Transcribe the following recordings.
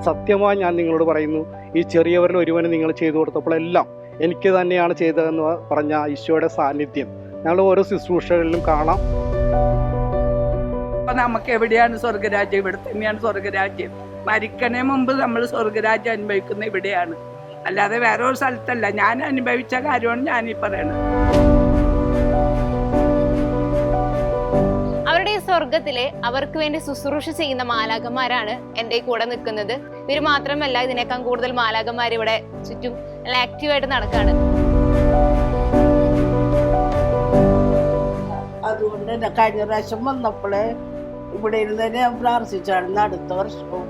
സത്യമായി ഞാൻ നിങ്ങളോട് പറയുന്നു, ഈ ചെറിയവരിൽ ഒരുവന് നിങ്ങൾ ചെയ്തു കൊടുത്തപ്പോഴെല്ലാം എനിക്ക് തന്നെയാണ് ചെയ്തതെന്ന് പറഞ്ഞ ഈശോയുടെ സാന്നിധ്യം ഞങ്ങൾ ഓരോ ശുശ്രൂഷകളിലും കാണാം. നമുക്ക് എവിടെയാണ് സ്വർഗരാജ്യം? ഇവിടെ തന്നെയാണ് സ്വർഗരാജ്യം. മരിക്കണേ മുമ്പ് നമ്മൾ സ്വർഗരാജ്യം അനുഭവിക്കുന്ന ഇവിടെയാണ്, അല്ലാതെ വേറെ ഒരു സ്ഥലത്തല്ല. ഞാൻ അനുഭവിച്ച കാര്യമാണ് ഞാനീ പറയണത്. അവരുടെ സ്വർഗത്തിലെ അവർക്ക് വേണ്ടി ശുശ്രൂഷ ചെയ്യുന്ന മാലാഖമാരാണ് എൻ്റെ കൂടെ നിൽക്കുന്നത്. ഇവർ മാത്രമല്ല, ഇതിനേക്കാൾ കൂടുതൽ മാലാഖമാർ ഇവിടെ ചുറ്റും നല്ല ആക്റ്റീവായിട്ട് നടക്കാണ്. അതുകൊണ്ട് തന്നെ കഴിഞ്ഞ പ്രാവശ്യം വന്നപ്പോഴേ ഇവിടെ ഇരുന്ന് തന്നെ ഞാൻ പ്രാർത്ഥിച്ചായിരുന്നു, അടുത്ത വർഷവും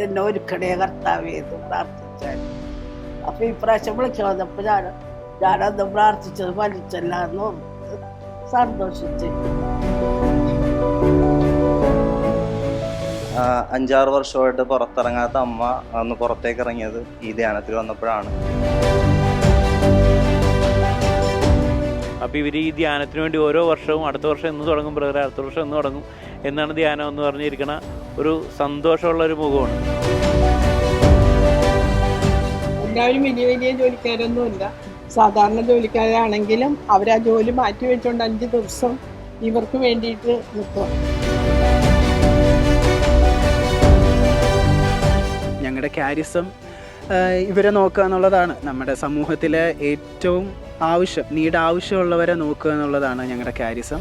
എന്നെ ഒരുക്കണേ കർത്താവേ എന്ന് പ്രാർത്ഥിച്ചായിരുന്നു. അപ്പൊ ഇപ്രാവശ്യം വിളിക്കാൻ വന്നപ്പോൾ ഞാനന്ന് പ്രാർത്ഥിച്ചത് ഫലിച്ചല്ല എന്ന് ഓർത്ത് സന്തോഷിച്ച്. 5-6 വർഷമായിട്ട് പുറത്തിറങ്ങാത്ത അമ്മ അന്ന് പുറത്തേക്ക് ഇറങ്ങിയത് ഈ ധ്യാനത്തിൽ വന്നപ്പോഴാണ്. അപ്പോൾ ഇവർ ഈ ധ്യാനത്തിന് വേണ്ടി ഓരോ വർഷവും അടുത്ത വർഷം എന്ന് തുടങ്ങും ബ്രദറെ, അടുത്ത വർഷം എന്ന് തുടങ്ങും എന്നാണ് ധ്യാനം എന്ന് പറഞ്ഞിരിക്കണ ഒരു സന്തോഷമുള്ളൊരു മുഖമാണ്. എല്ലാവരും വലിയ വലിയ ജോലിക്കാരൊന്നുമില്ല, സാധാരണ ജോലിക്കാരാണെങ്കിലും അവർ ആ ജോലി മാറ്റി വെച്ചുകൊണ്ട് 5 ദിവസം ഇവർക്ക് വേണ്ടിയിട്ട് നിൽക്കും. ഞങ്ങളുടെ ക്യാരിസം ഇവരെ നോക്കുക എന്നുള്ളതാണ്. നമ്മുടെ സമൂഹത്തിലെ ഏറ്റവും ആവശ്യമുള്ളവരെ നോക്കുക എന്നുള്ളതാണ് ഞങ്ങളുടെ ക്യാരിസം.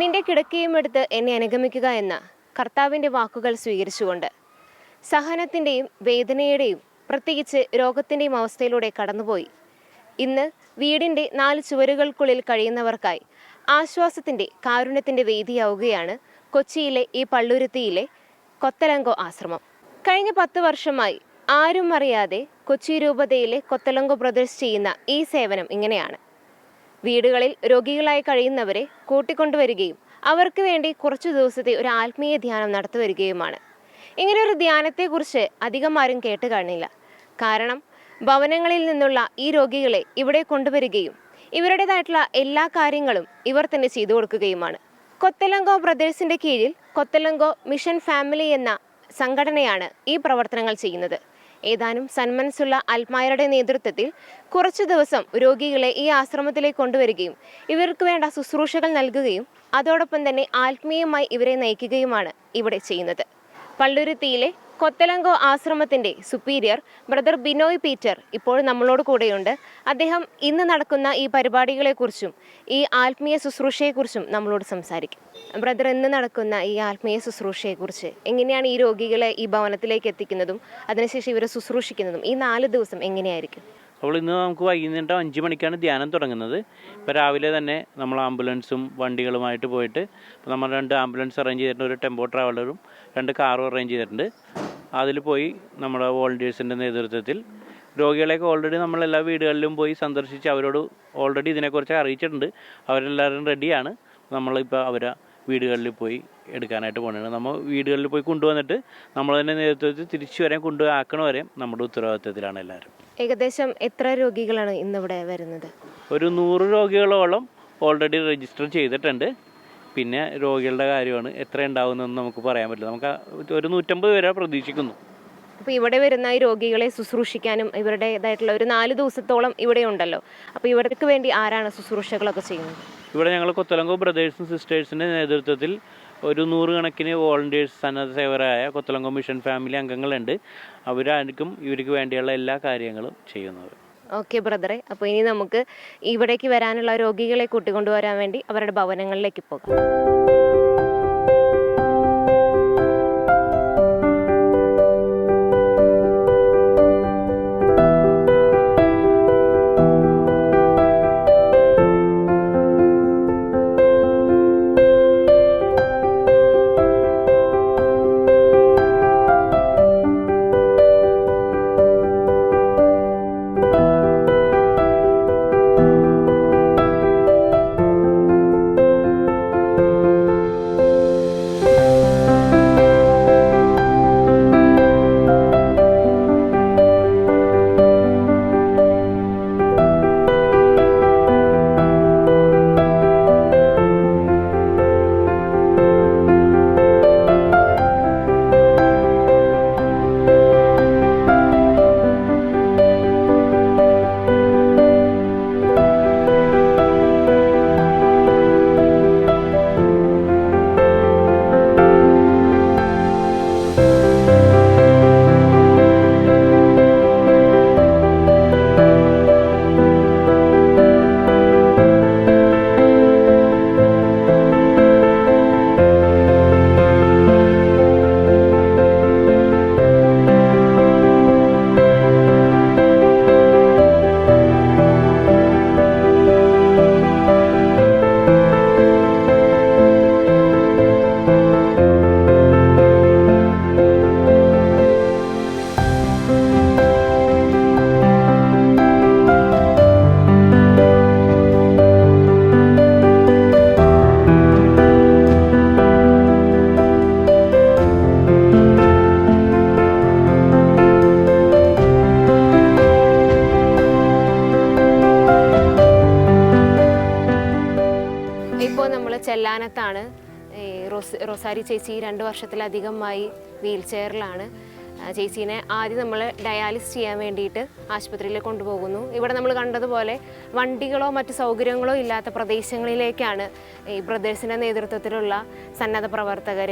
നിന്റെ കിടക്കയും എടുത്ത് എന്നെ അനുഗമിക്കുക എന്ന കർത്താവിൻ്റെ വാക്കുകൾ സ്വീകരിച്ചുകൊണ്ട് സഹനത്തിൻ്റെയും വേദനയുടെയും പ്രത്യേകിച്ച് രോഗത്തിൻ്റെയും അവസ്ഥയിലൂടെ കടന്നുപോയി ഇന്ന് വീടിൻ്റെ 4 ചുവരുകൾക്കുള്ളിൽ കഴിയുന്നവർക്കായി ആശ്വാസത്തിൻ്റെ കാരുണ്യത്തിൻ്റെ വേദിയാവുകയാണ് കൊച്ചിയിലെ ഈ പള്ളുരുത്തിയിലെ കൊത്തലങ്കോ ആശ്രമം. കഴിഞ്ഞ 10 വർഷമായി ആരും അറിയാതെ കൊച്ചി രൂപതയിലെ കൊത്തലങ്കോ ബ്രദേഴ്സ് ചെയ്യുന്ന ഈ സേവനം ഇങ്ങനെയാണ്. വീടുകളിൽ രോഗികളായി കഴിയുന്നവരെ കൂട്ടിക്കൊണ്ടുവരികയും അവർക്ക് വേണ്ടി കുറച്ചു ദിവസത്തെ ഒരു ആത്മീയ ധ്യാനം നടത്തിവരികയുമാണ്. ഇങ്ങനെയൊരു ധ്യാനത്തെക്കുറിച്ച് അധികം ആരും കേട്ട് കാണില്ല. കാരണം ഭവനങ്ങളിൽ നിന്നുള്ള ഈ രോഗികളെ ഇവിടെ കൊണ്ടുവരികയും ഇവരുടേതായിട്ടുള്ള എല്ലാ കാര്യങ്ങളും ഇവർ തന്നെ ചെയ്തു കൊടുക്കുകയുമാണ്. കൊത്തലങ്കോ ബ്രദേഴ്സിൻ്റെ കീഴിൽ കൊത്തലങ്കോ മിഷൻ ഫാമിലി എന്ന സംഘടനയാണ് ഈ പ്രവർത്തനങ്ങൾ ചെയ്യുന്നത്. ഏതാനും സന്മനസ്സുള്ള ആത്മാരുടെ നേതൃത്വത്തിൽ കുറച്ചു ദിവസം രോഗികളെ ഈ ആശ്രമത്തിലേക്ക് കൊണ്ടുവരികയും ഇവർക്ക് വേണ്ട ശുശ്രൂഷകൾ നൽകുകയും അതോടൊപ്പം തന്നെ ആത്മീയമായി ഇവരെ നയിക്കുകയുമാണ് ഇവിടെ ചെയ്യുന്നത്. പള്ളുരുത്തിയിലെ കൊത്തലങ്കോ ആശ്രമത്തിൻ്റെ സുപ്പീരിയർ ബ്രദർ ബിനോയ് പീറ്റർ ഇപ്പോൾ നമ്മളോട് കൂടെയുണ്ട്. അദ്ദേഹം ഇന്ന് നടക്കുന്ന ഈ പരിപാടികളെക്കുറിച്ചും ഈ ആത്മീയ ശുശ്രൂഷയെക്കുറിച്ചും നമ്മളോട് സംസാരിക്കും. ബ്രദർ, ഇന്ന് നടക്കുന്ന ഈ ആത്മീയ ശുശ്രൂഷയെക്കുറിച്ച്, എങ്ങനെയാണ് ഈ രോഗികളെ ഈ ഭവനത്തിലേക്ക് എത്തിക്കുന്നതും അതിനുശേഷം ഇവരെ ശുശ്രൂഷിക്കുന്നതും ഈ 4 ദിവസം എങ്ങനെയായിരിക്കും? അപ്പോൾ ഇന്ന് നമുക്ക് വൈകുന്നേരം 5 മണിക്കാണ് ധ്യാനം തുടങ്ങുന്നത്. ഇപ്പോൾ രാവിലെ തന്നെ നമ്മൾ ആംബുലൻസും വണ്ടികളുമായിട്ട് പോയിട്ട് നമ്മൾ 2 ആംബുലൻസ് അറേഞ്ച് ചെയ്തിട്ടുണ്ട്, ഒരു ടെമ്പോ ട്രാവലറും 2 കാറും അറേഞ്ച് ചെയ്തിട്ടുണ്ട്. അതിൽ പോയി നമ്മുടെ വോളണ്ടിയേഴ്സിൻ്റെ നേതൃത്വത്തിൽ രോഗികളെയൊക്കെ ഓൾറെഡി നമ്മളെല്ലാ വീടുകളിലും പോയി സന്ദർശിച്ച് അവരോട് ഓൾറെഡി ഇതിനെക്കുറിച്ച് അറിയിച്ചിട്ടുണ്ട്. അവരെല്ലാവരും റെഡിയാണ്. നമ്മളിപ്പോൾ അവരെ വീടുകളിൽ പോയി എടുക്കാനായിട്ട് പോകുന്നത്. നമ്മൾ വീടുകളിൽ പോയി കൊണ്ടുവന്നിട്ട് നമ്മൾ തന്നെ നേതൃത്വത്തിൽ തിരിച്ചു വരാൻ കൊണ്ടുപോയി നമ്മുടെ ഉത്തരവാദിത്വത്തിലാണ് എല്ലാവരും. ഏകദേശം എത്ര രോഗികളാണ് ഇന്നിവിടെ വരുന്നത്? ഒരു 100 രോഗികളോളം ഓൾറെഡി രജിസ്റ്റർ ചെയ്തിട്ടുണ്ട്. പിന്നെ രോഗികളുടെ കാര്യമാണ്, എത്ര ഉണ്ടാവുന്നതെന്ന് നമുക്ക് പറയാൻ പറ്റില്ല. നമുക്ക് ഒരു 150 പേരെ പ്രതീക്ഷിക്കുന്നു. അപ്പോൾ ഇവിടെ വരുന്ന ഈ രോഗികളെ ശുശ്രൂഷിക്കാനും ഇവരുടേതായിട്ടുള്ള ഒരു 4 ദിവസത്തോളം ഇവിടെ ഉണ്ടല്ലോ. അപ്പോൾ ഇവർക്ക് വേണ്ടി ആരാണ് ശുശ്രൂഷകളൊക്കെ ചെയ്യുന്നത്? ഇവിടെ ഞങ്ങൾ കൊത്തലങ്കോ ബ്രദേഴ്സും സിസ്റ്റേഴ്സിൻ്റെ നേതൃത്വത്തിൽ ഒരു 100 കണക്കിന് വോളണ്ടിയേഴ്സ് സന്നദ്ധ സേവകരായ കൊത്തലങ്കോ മിഷൻ ഫാമിലി അംഗങ്ങളുണ്ട്. അവരായിരിക്കും ഇവർക്ക് വേണ്ടിയുള്ള എല്ലാ കാര്യങ്ങളും ചെയ്യുന്നത്. ഓക്കെ ബ്രദറെ, അപ്പോൾ ഇനി നമുക്ക് ഇവിടേക്ക് വരാനുള്ള രോഗികളെ കൂട്ടിക്കൊണ്ടുവരാൻ വേണ്ടി അവരുടെ ഭവനങ്ങളിലേക്ക് പോകാം. ചെല്ലാനത്താണ്. ഈ റോസാരി ചേച്ചി 2 വർഷത്തിലധികമായി വീൽ ചെയറിലാണ്. ചേച്ചീനെ ആദ്യം നമ്മൾ ഡയാലിസ് ചെയ്യാൻ വേണ്ടിയിട്ട് ആശുപത്രിയിൽ കൊണ്ടുപോകുന്നു. ഇവിടെ നമ്മൾ കണ്ടതുപോലെ വണ്ടികളോ മറ്റ് സൗകര്യങ്ങളോ ഇല്ലാത്ത പ്രദേശങ്ങളിലേക്കാണ് ഈ ബ്രദേഴ്സിൻ്റെ നേതൃത്വത്തിലുള്ള സന്നദ്ധ പ്രവർത്തകർ,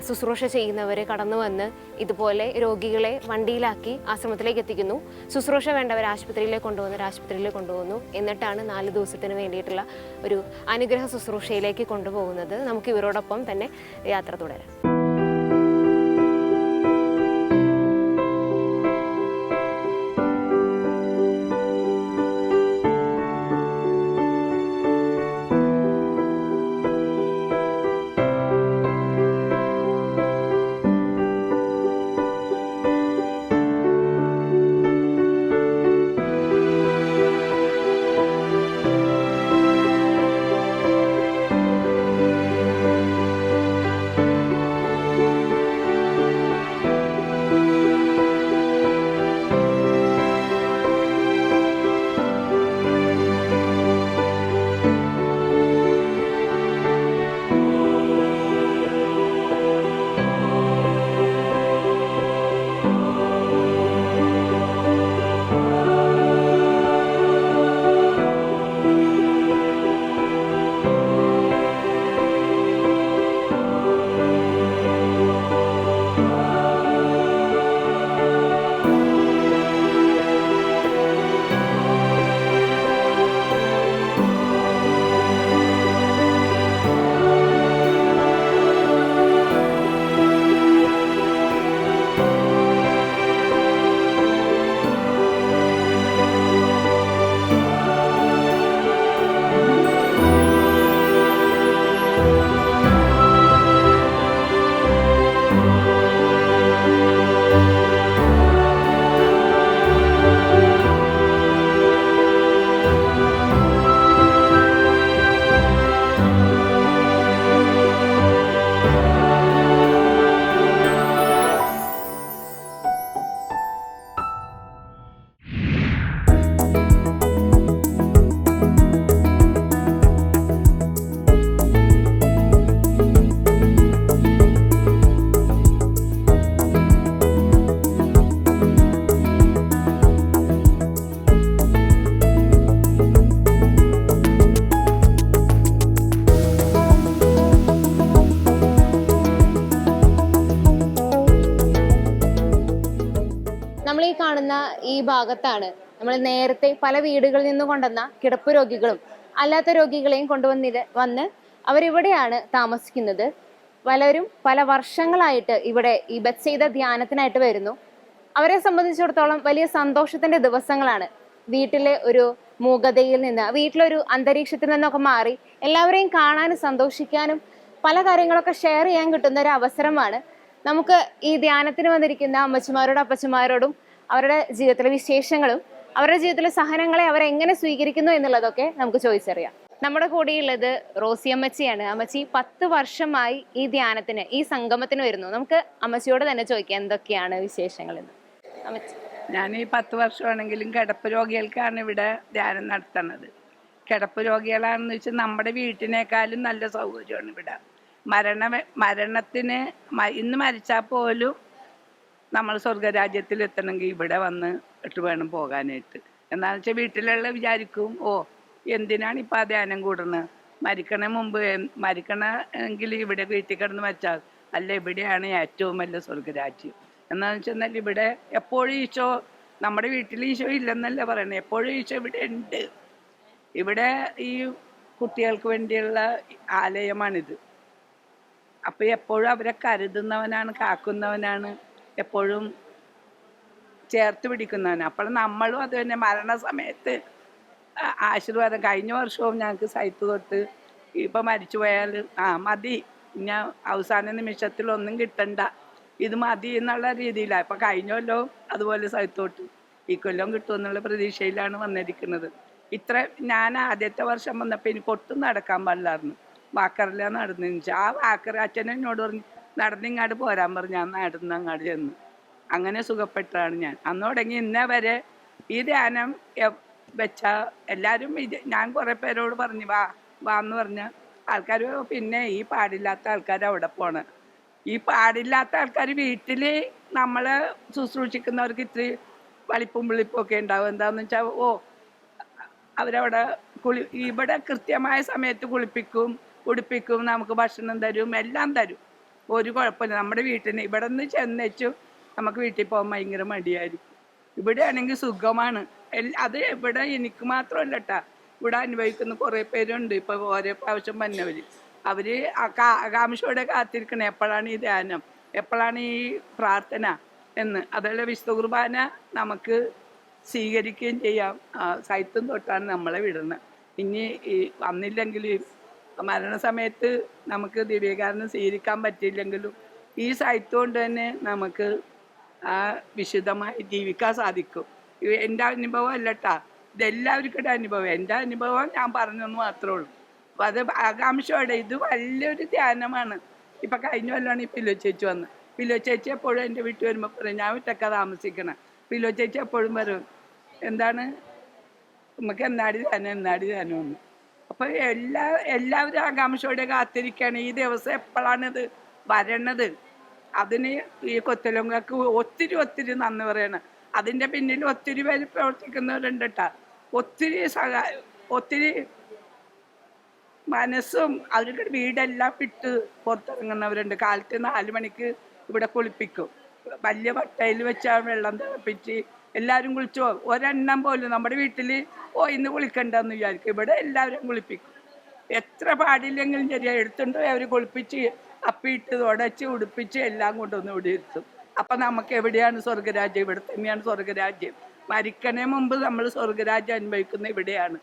ശുശ്രൂഷ ചെയ്യുന്നവർ കടന്നു വന്ന് ഇതുപോലെ രോഗികളെ വണ്ടിയിലാക്കി ആശ്രമത്തിലേക്ക് എത്തിക്കുന്നു. ശുശ്രൂഷ വേണ്ടവർ ആശുപത്രിയിലേക്ക് കൊണ്ടുപോകുന്നു. എന്നിട്ടാണ് 4 ദിവസത്തിന് വേണ്ടിയിട്ടുള്ള ഒരു അനുഗ്രഹ ശുശ്രൂഷയിലേക്ക് കൊണ്ടുപോകുന്നത്. നമുക്ക് ഇവരോടൊപ്പം തന്നെ യാത്ര തുടരാം. കാണുന്ന ഈ ഭാഗത്താണ് നമ്മൾ നേരത്തെ പല വീടുകളിൽ നിന്ന് കൊണ്ടുവന്ന കിടപ്പ് രോഗികളും അല്ലാത്ത രോഗികളെയും വന്ന് അവരിവിടെയാണ് താമസിക്കുന്നത്. പലരും പല വർഷങ്ങളായിട്ട് ഇവിടെ ഈ ബത്സൈദ ധ്യാനത്തിനായിട്ട് വരുന്നു. അവരെ സംബന്ധിച്ചിടത്തോളം വലിയ സന്തോഷത്തിന്റെ ദിവസങ്ങളാണ്. വീട്ടിലെ ഒരു മൂകതയിൽ നിന്ന്, വീട്ടിലൊരു അന്തരീക്ഷത്തിൽ നിന്നൊക്കെ മാറി എല്ലാവരെയും കാണാനും സന്തോഷിക്കാനും പല കാര്യങ്ങളൊക്കെ ഷെയർ ചെയ്യാൻ കിട്ടുന്ന ഒരു അവസരമാണ്. നമുക്ക് ഈ ധ്യാനത്തിന് വന്നിരിക്കുന്ന അമ്മച്ചിമാരോടും അപ്പച്ചമാരോടും അവരുടെ ജീവിതത്തിലെ വിശേഷങ്ങളും അവരുടെ ജീവിതത്തിലെ സഹനങ്ങളെ അവരെങ്ങനെ സ്വീകരിക്കുന്നു എന്നുള്ളതൊക്കെ നമുക്ക് ചോദിച്ചറിയാം. നമ്മുടെ കൂടെയുള്ളത് റോസി അമ്മച്ചിയാണ്. അമ്മച്ചി 10 വർഷമായി ഈ ധ്യാനത്തിന്, ഈ സംഗമത്തിന് വരുന്നു. നമുക്ക് അമ്മച്ചിയോട് തന്നെ ചോദിക്കാം എന്തൊക്കെയാണ് വിശേഷങ്ങൾ എന്ന്. അമ്മച്ചി, ഞാൻ ഈ 10 വർഷമാണെങ്കിലും കിടപ്പ് രോഗികൾക്കാണ് ഇവിടെ ധ്യാനം നടത്തുന്നത്. കിടപ്പ് രോഗികളാണെന്ന് വെച്ചാൽ നമ്മുടെ വീട്ടിനേക്കാളും നല്ല സൗകര്യമാണ് ഇവിടെ. മരണത്തിന് ഇന്ന് മരിച്ചാൽ പോലും നമ്മൾ സ്വർഗരാജ്യത്തിൽ എത്തണമെങ്കിൽ ഇവിടെ വന്നിട്ട് വേണം പോകാനായിട്ട്. എന്താണെന്ന് വെച്ചാൽ വീട്ടിലുള്ള വിചാരിക്കും, ഓ എന്തിനാണ് ഇപ്പം ആ ധ്യാനം കൂടുന്നത്, മരിക്കണ മുമ്പ് മരിക്കണമെങ്കിൽ ഇവിടെ വീട്ടിൽ കിടന്ന് വെച്ചാൽ അല്ല, ഇവിടെയാണ് ഏറ്റവും വലിയ സ്വർഗരാജ്യം. എന്താണെന്ന് വെച്ചാൽ ഇവിടെ എപ്പോഴും ഈശോ, നമ്മുടെ വീട്ടിൽ ഈശോ ഇല്ലെന്നല്ല പറയണേ, എപ്പോഴും ഈശോ ഇവിടെ ഉണ്ട്. ഇവിടെ ഈ കുട്ടികൾക്ക് വേണ്ടിയുള്ള ആലയമാണിത്. അപ്പം എപ്പോഴും അവരെ കരുതുന്നവനാണ്, കാക്കുന്നവനാണ്, എപ്പോഴും ചേർത്ത് പിടിക്കുന്നവനാണ്. അപ്പോൾ നമ്മളും അത് തന്നെ മരണസമയത്ത് ആശീർവാദം. കഴിഞ്ഞ വർഷവും ഞങ്ങൾക്ക് സൈത്ത് തൊട്ട് ഇപ്പം മരിച്ചു പോയാൽ മതി, ഞാൻ അവസാന നിമിഷത്തിൽ ഒന്നും കിട്ടണ്ട, ഇത് മതി എന്നുള്ള രീതിയിലാണ്. ഇപ്പം കഴിഞ്ഞ കൊല്ലവും അതുപോലെ സൈത്ത് തൊട്ട് ഈ കൊല്ലം കിട്ടുമെന്നുള്ള പ്രതീക്ഷയിലാണ് വന്നിരിക്കുന്നത്. ഞാൻ ആദ്യത്തെ വർഷം വന്നപ്പോൾ എനിക്ക് ഒട്ടും നടക്കാൻ പാടില്ലായിരുന്നു, വാക്കറിലാണ് നടന്നു. ആ വാക്കർ അച്ഛൻ എന്നോട് പറഞ്ഞു നടന്നിങ്ങാട് പോരാൻ പറഞ്ഞു. ഞാൻ നടന്നങ്ങാട് ചെന്ന് അങ്ങനെ സുഖപ്പെട്ടാണ് ഞാൻ. അന്ന് തുടങ്ങി ഇന്നേ വരെ ഈ ധ്യാനം വെച്ചാൽ എല്ലാവരും ഞാൻ കുറേ പേരോട് പറഞ്ഞു വാ വാ എന്ന് പറഞ്ഞാൽ ആൾക്കാർ പിന്നെ ഈ പാടില്ലാത്ത ആൾക്കാർ അവിടെ പോണ്. ഈ പാടില്ലാത്ത ആൾക്കാർ വീട്ടിൽ നമ്മളെ ശുശ്രൂഷിക്കുന്നവർക്ക് ഇത്തിരി വലിപ്പും വിളിപ്പും ഒക്കെ ഉണ്ടാവും. എന്താണെന്ന് വെച്ചാൽ അവരവിടെ ഇവിടെ കൃത്യമായ സമയത്ത് കുളിപ്പിക്കും, ഉടുപ്പിക്കും, നമുക്ക് ഭക്ഷണം തരും, എല്ലാം തരും. ഒരു കുഴപ്പമില്ല. നമ്മുടെ വീട്ടിൽ ഇവിടെ നിന്ന് ചെന്നേച്ചു നമുക്ക് വീട്ടിൽ പോകാൻ ഭയങ്കര മടിയായിരിക്കും. ഇവിടെ ആണെങ്കിൽ സുഖമാണ്. അത് ഇവിടെ എനിക്ക് മാത്രമല്ല കേട്ടാ, ഇവിടെ അനുഭവിക്കുന്ന കുറേ പേരുണ്ട്. ഇപ്പോൾ ഓരോ പ്രാവശ്യം വന്നവർ അവർ ആകാംക്ഷയോടെ കാത്തിരിക്കണേ എപ്പോഴാണ് ഈ ധ്യാനം, എപ്പോഴാണ് ഈ പ്രാർത്ഥന എന്ന്. അതല്ല വിശുദ്ധ കുർബാന നമുക്ക് സ്വീകരിക്കുകയും ചെയ്യാം. സൈത്തും തൊട്ടാണ് നമ്മളെ വിടുന്നത്. ഇനി വന്നില്ലെങ്കിൽ മരണസമയത്ത് നമുക്ക് ദിവ്യകാരണം സ്വീകരിക്കാൻ പറ്റിയില്ലെങ്കിലും ഈ സൈത്ത് കൊണ്ട് തന്നെ നമുക്ക് വിശുദ്ധമായി ജീവിക്കാൻ സാധിക്കും. എൻ്റെ അനുഭവം അല്ലട്ടാ, ഇതെല്ലാവർക്കും അനുഭവം. എൻ്റെ അനുഭവം ഞാൻ പറഞ്ഞെന്ന് മാത്രമേ ഉള്ളൂ. അപ്പം അത് ആകാംക്ഷയോടെ ഇത് വലിയൊരു ധ്യാനമാണ്. ഇപ്പം കഴിഞ്ഞ കൊല്ലമാണ് ഈ പില്ലോ ചേച്ചി വന്ന്. പില്ലോ ചേച്ചി എപ്പോഴും എൻ്റെ വീട്ടിൽ വരുമ്പോൾ പറയും, ഞാൻ ഒറ്റക്ക താമസിക്കണം. പില്ലോ ചേച്ചി എപ്പോഴും വരും, എന്താണ് നമുക്ക് എന്നാടി ധ്യാനമെന്ന്. അപ്പോൾ എല്ലാവരും ആകാംക്ഷയോടെ കാത്തിരിക്കുകയാണ് ഈ ദിവസം എപ്പോഴാണിത് വരണത്. അതിന് ഈ കൊത്തലൊങ്കക്ക് ഒത്തിരി നന്ദി പറയണം. അതിൻ്റെ പിന്നിൽ ഒത്തിരി പേര് പ്രവർത്തിക്കുന്നവരുണ്ട് കേട്ടാ. ഒത്തിരി മനസ്സും അവർക്ക് വീടെല്ലാം വിട്ട് പുറത്തിറങ്ങുന്നവരുണ്ട്. കാലത്ത് 4 മണിക്ക് ഇവിടെ കുളിപ്പിക്കും. വലിയ വട്ടയിൽ വെച്ചാൽ വെള്ളം തിളപ്പിച്ച് എല്ലാവരും കുളിച്ചു. ഒരെണ്ണം പോലും നമ്മുടെ വീട്ടിൽ ഇന്ന് കുളിക്കണ്ടെന്ന് വിചാരിക്കും. ഇവിടെ എല്ലാവരും കുളിപ്പിക്കും. എത്ര പാടില്ലെങ്കിലും ശരിയാ, എടുത്തുകൊണ്ട് അവർ കുളിപ്പിച്ച് അപ്പിയിട്ട് തുടച്ച് ഉടുപ്പിച്ച് എല്ലാം കൊണ്ടൊന്ന് ഇവിടെ ഇരുത്തും. അപ്പം നമുക്ക് എവിടെയാണ് സ്വർഗരാജ്യം? ഇവിടെ തന്നെയാണ് സ്വർഗരാജ്യം. മരിക്കണേ മുമ്പ് നമ്മൾ സ്വർഗരാജ്യം അനുഭവിക്കുന്ന ഇവിടെയാണ്,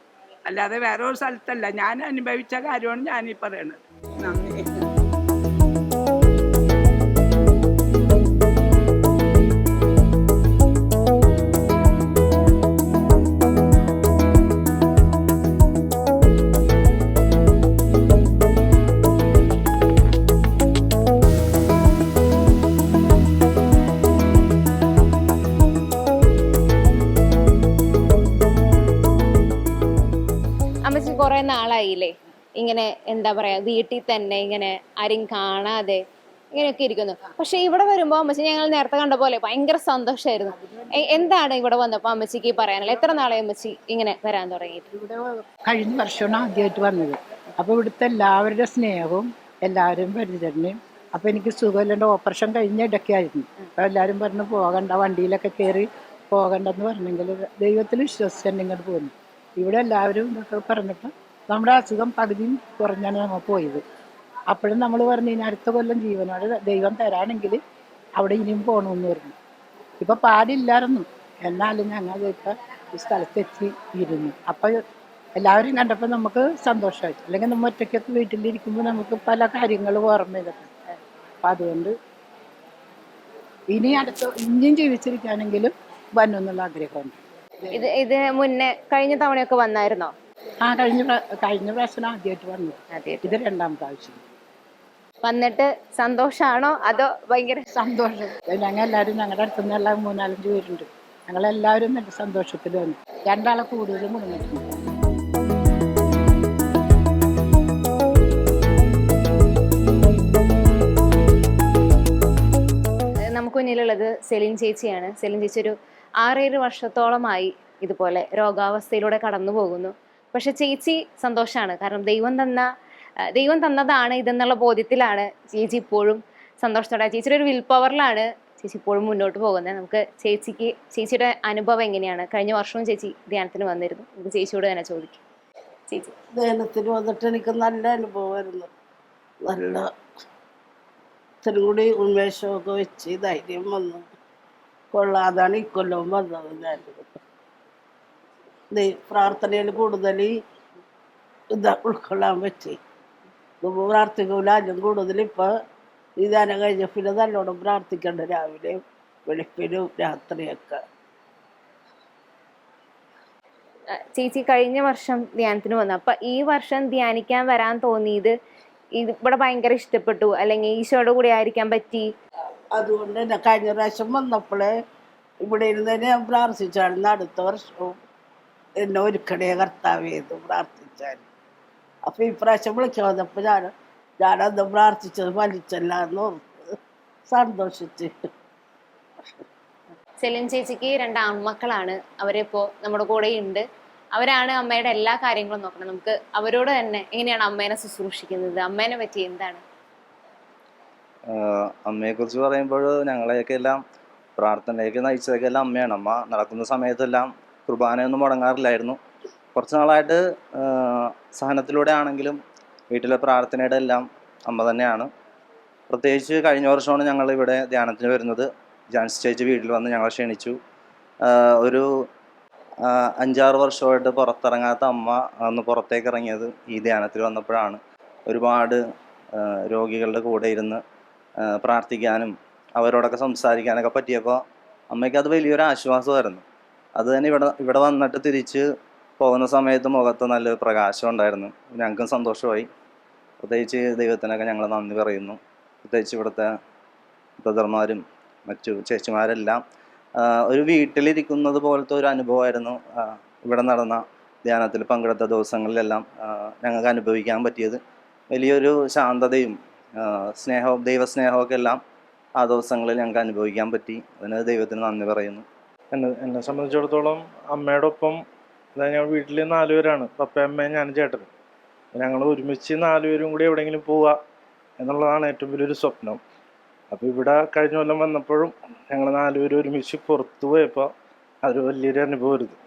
അല്ലാതെ വേറെ ഒരു സ്ഥലത്തല്ല. ഞാൻ അനുഭവിച്ച കാര്യമാണ് ഞാനീ പറയണത്. നന്ദി. അമ്മച്ചി കുറെ നാളായില്ലേ ഇങ്ങനെ എന്താ പറയാ വീട്ടിൽ തന്നെ ഇങ്ങനെ ആരും കാണാതെ ഇങ്ങനെയൊക്കെ ഇരിക്കുന്നു. പക്ഷെ ഇവിടെ വരുമ്പോ അമ്മച്ചി ഞങ്ങൾ നേരത്തെ കണ്ട പോലെ ഭയങ്കര സന്തോഷമായിരുന്നു. എന്താണ് ഇവിടെ വന്നപ്പോ അമ്മച്ചിക്ക് പറയാനുള്ളത്? എത്ര നാളെ അമ്മച്ചി ഇങ്ങനെ വരാൻ തുടങ്ങിയിട്ട്? ഇവിടെ കഴിഞ്ഞ വർഷമാണ് ആദ്യമായിട്ട് വന്നത്. അപ്പോൾ ഇവിടുത്തെ എല്ലാവരുടെ സ്നേഹവും എല്ലാവരും പരിചരണയും. അപ്പോൾ എനിക്ക് സുഖമില്ലാണ്ട് ഓപ്പറേഷൻ കഴിഞ്ഞ ഇടയ്ക്കായിരുന്നു. അപ്പോൾ എല്ലാവരും പറഞ്ഞു പോകണ്ട, വണ്ടിയിലൊക്കെ കയറി പോകണ്ടെന്ന് പറഞ്ഞെങ്കിൽ ദൈവത്തിൽ വിശ്വസിച്ചാണ് ഇങ്ങോട്ട് പോകുന്നു. ഇവിടെ എല്ലാവരും ഇതൊക്കെ പറഞ്ഞപ്പോൾ നമ്മുടെ അസുഖം പകുതിയും കുറഞ്ഞാണ് നമ്മൾ പോയത്. അപ്പോഴും നമ്മൾ പറഞ്ഞു ഇനി അടുത്ത കൊല്ലം ജീവനോട് ദൈവം തരാണെങ്കിൽ അവിടെ ഇനിയും പോകണമെന്ന് പറഞ്ഞു. ഇപ്പം പാടില്ലായിരുന്നു, എന്നാലും ഞങ്ങൾ ഇപ്പം ഈ സ്ഥലത്തെത്തി ഇരുന്നു. അപ്പോൾ എല്ലാവരും കണ്ടപ്പോൾ നമുക്ക് സന്തോഷമായി. അല്ലെങ്കിൽ നമ്മൾ ഒറ്റയ്ക്കൊക്കെ വീട്ടിലിരിക്കുമ്പോൾ നമുക്ക് പല കാര്യങ്ങളും ഓർമ്മ ചെയ്തിട്ടുണ്ട്. അപ്പം അതുകൊണ്ട് ഇനിയും ജീവിച്ചിരിക്കുകയാണെങ്കിലും വന്നു എന്നുള്ള ആഗ്രഹമുണ്ട്. ഇത് മുന്നേ കഴിഞ്ഞ തവണയൊക്കെ വന്നായിരുന്നോ? കഴിഞ്ഞ പ്രാവശ്യം ആദ്യമായിട്ട് വന്നു. ഇത് 2ാം പ്രാവശ്യം വന്നിട്ട് സന്തോഷാണോ അതോ ഭയങ്കര സന്തോഷം? ഞങ്ങൾ എല്ലാവരും ഞങ്ങളുടെ അടുത്തുനിന്ന് എല്ലാം 3-4 പേരുണ്ട്. ഞങ്ങളെല്ലാവരും നല്ല സന്തോഷത്തിൽ വന്നു. 2 ആളെ കൂടുതൽ മുടങ്ങിയിട്ടുണ്ട്. നമുക്ക് മുന്നിലുള്ളത് സെലിൻ ചേച്ചിയാണ്. സെലിൻ ചേച്ചി ഒരു 6-7 വർഷത്തോളമായി ഇതുപോലെ രോഗാവസ്ഥയിലൂടെ കടന്നു പോകുന്നു. പക്ഷെ ചേച്ചി സന്തോഷമാണ്. കാരണം ദൈവം തന്നതാണ് ഇതെന്നുള്ള ബോധ്യത്തിലാണ് ചേച്ചി ഇപ്പോഴും സന്തോഷത്തോടെ. ചേച്ചിയുടെ ഒരു വിൽ പവറിലാണ് ചേച്ചി ഇപ്പോഴും മുന്നോട്ട് പോകുന്നത്. നമുക്ക് ചേച്ചിയുടെ അനുഭവം എങ്ങനെയാണ്? കഴിഞ്ഞ വർഷവും ചേച്ചി ധ്യാനത്തിന് വന്നിരുന്നു. നമുക്ക് ചേച്ചിയോട് തന്നെ ചോദിക്കും. ചേച്ചി ധ്യാനത്തിന് വന്നിട്ട് എനിക്ക് നല്ല അനുഭവമായിരുന്നു. നല്ല ഇത്തിരി കൂടി ഉന്മേഷമൊക്കെ വെച്ച് ധൈര്യം വന്നു. കൊള്ളാതാണ് ഈ കൊല്ലവും വന്നത്. ഞാൻ പ്രാർത്ഥനയിൽ കൂടുതൽ ഉൾക്കൊള്ളാൻ പറ്റി. പ്രാർത്ഥിക്കൂല, അതിലും കൂടുതൽ ഇപ്പം ഈ ധ്യാനം കഴിഞ്ഞ പിന്നെ നല്ലോണം പ്രാർത്ഥിക്കണ്ട, രാവിലെയും വെളുപ്പിനും രാത്രിയൊക്കെ. ചേച്ചി കഴിഞ്ഞ വർഷം ധ്യാനത്തിന് വന്നു. അപ്പൊ ഈ വർഷം ധ്യാനിക്കാൻ വരാൻ തോന്നിയത് ഇവിടെ ഭയങ്കര ഇഷ്ടപ്പെട്ടു, അല്ലെങ്കിൽ ഈശോയുടെ കൂടെ ആയിരിക്കാൻ പറ്റി? അതുകൊണ്ട് തന്നെ കഴിഞ്ഞ പ്രാവശ്യം വന്നപ്പോഴേ ഇവിടെ ഇരുന്ന് തന്നെ ഞാൻ പ്രാർത്ഥിച്ചായിരുന്നു, അടുത്ത വർഷവും എന്നെ ഒരുക്കണേ കർത്താവ് ചെയ്ത് പ്രാർത്ഥിച്ചാൽ. അപ്പൊ ഇപ്രാവശ്യം വിളിക്കാൻ വന്നപ്പോ ഞാനന്ന് പ്രാർത്ഥിച്ചത് ഫലിച്ചല്ല എന്ന് ഓർത്ത് സന്തോഷിച്ച്. സെലിൻ ചേച്ചിക്ക് 2 ആൺമക്കളാണ്. അവരിപ്പോ നമ്മുടെ കൂടെ ഉണ്ട്. അവരാണ് അമ്മയുടെ എല്ലാ കാര്യങ്ങളും നോക്കണം. നമുക്ക് അവരോട് തന്നെ എങ്ങനെയാണ് അമ്മേനെ ശുശ്രൂഷിക്കുന്നത്, അമ്മേനെ പറ്റി എന്താണ്? അമ്മയെക്കുറിച്ച് പറയുമ്പോൾ ഞങ്ങളെയൊക്കെ എല്ലാം പ്രാർത്ഥനയിലേക്ക് നയിച്ചതൊക്കെ എല്ലാം അമ്മയാണ്. അമ്മ നടക്കുന്ന സമയത്തെല്ലാം കുർബാനയൊന്നും മുടങ്ങാറില്ലായിരുന്നു. കുറച്ച് നാളായിട്ട് സഹനത്തിലൂടെ ആണെങ്കിലും വീട്ടിലെ പ്രാർത്ഥനയുടെ എല്ലാം അമ്മ തന്നെയാണ്. പ്രത്യേകിച്ച് കഴിഞ്ഞ വർഷമാണ് ഞങ്ങൾ ഇവിടെ ധ്യാനത്തിന് വരുന്നത്. ജാൻസി ചേച്ചി വീട്ടിൽ വന്ന് ഞങ്ങളെ ക്ഷണിച്ചു. ഒരു 5-6 വർഷമായിട്ട് പുറത്തിറങ്ങാത്ത അമ്മ അന്ന് പുറത്തേക്ക് ഇറങ്ങിയത് ഈ ധ്യാനത്തിൽ വന്നപ്പോഴാണ്. ഒരുപാട് രോഗികളുടെ കൂടെ ഇരുന്ന് പ്രാർത്ഥിക്കാനും അവരോടൊക്കെ സംസാരിക്കാനൊക്കെ പറ്റിയപ്പോൾ അമ്മയ്ക്ക് അത് വലിയൊരു ആശ്വാസമായിരുന്നു. അത് തന്നെ ഇവിടെ വന്നിട്ട് തിരിച്ച് പോകുന്ന സമയത്ത് മുഖത്ത് നല്ലൊരു പ്രകാശം ഉണ്ടായിരുന്നു. ഞങ്ങൾക്കും സന്തോഷമായി. പ്രത്യേകിച്ച് ദൈവത്തിനൊക്കെ ഞങ്ങൾ നന്ദി പറയുന്നു. പ്രത്യേകിച്ച് ഇവിടുത്തെ ബ്രദർമാരും മറ്റു ചേച്ചിമാരെല്ലാം ഒരു വീട്ടിലിരിക്കുന്നത് പോലത്തെ ഒരു അനുഭവമായിരുന്നു ഇവിടെ നടന്ന ധ്യാനത്തിൽ പങ്കെടുത്ത ദിവസങ്ങളിലെല്ലാം ഞങ്ങൾക്ക് അനുഭവിക്കാൻ പറ്റിയത്. വലിയൊരു ശാന്തതയും സ്നേഹവും ദൈവസ്നേഹമൊക്കെ എല്ലാം ആ ദിവസങ്ങളിൽ ഞങ്ങൾക്ക് അനുഭവിക്കാൻ പറ്റി. അതിന് ദൈവത്തിന് നന്ദി പറയുന്നു. എന്നെ സംബന്ധിച്ചിടത്തോളം അമ്മയുടെ ഒപ്പം, അതായത് ഞങ്ങൾ വീട്ടിൽ 4 പേരാണ്, പപ്പ, അമ്മയും ഞാനും ചേട്ടനും. ഞങ്ങൾ ഒരുമിച്ച് 4 പേരും കൂടി എവിടെയെങ്കിലും പോവുക എന്നുള്ളതാണ് ഏറ്റവും വലിയൊരു സ്വപ്നം. അപ്പോൾ ഇവിടെ കഴിഞ്ഞ കൊല്ലം വന്നപ്പോഴും ഞങ്ങൾ 4 പേരും ഒരുമിച്ച് പുറത്തു പോയപ്പോൾ അതൊരു വലിയൊരു അനുഭവമായിരുന്നു.